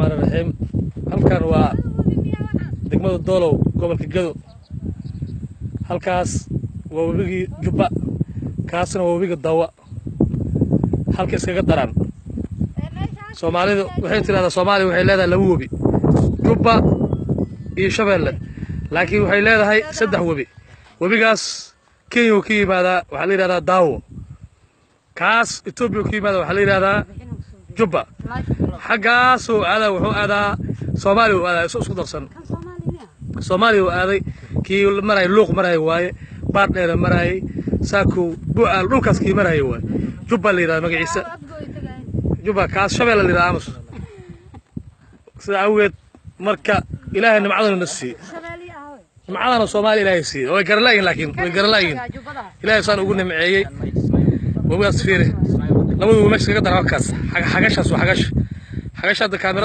الرحمن الرحيم. halkan waa degmada Doolow gobolka Gado. halkaas waa wabigi Jubba kaasna waa wabiga Dawa. halka iskaga daran Soomaalidu waxay tiraahdaa Soomaaliya waxay leedahay laba wabi Jubba iyo Shabeelle laakiin waxay leedahay saddex wabi. wabigaas Kenya ka yimaada waxa la yiraahdaa Dawo, kaas Ethiopia ka yimaada waxa la yiraahdaa Jubba. xagaas oo aada wuxuu aadaa Soomaaliya oo aada isku darsan Soomaaliya oo aaday kii maray luuq maray waaye baardheer maray saako bu'aal dhulkaas kii maray waaye Jubba la yiraahdaa magaciisa Jubba kaas Shabeelle la yiraahdaa amus sida awgeed marka Ilaahay nimcadana nasi nimcadana Soomaaliya Ilaahay si way garlaayin laakiin way garlaayin Ilaahay saan ugu nimceeyay wabigaas fiire labadu meesha kaga daran kaas xagashaas waa xagash hadda kaamira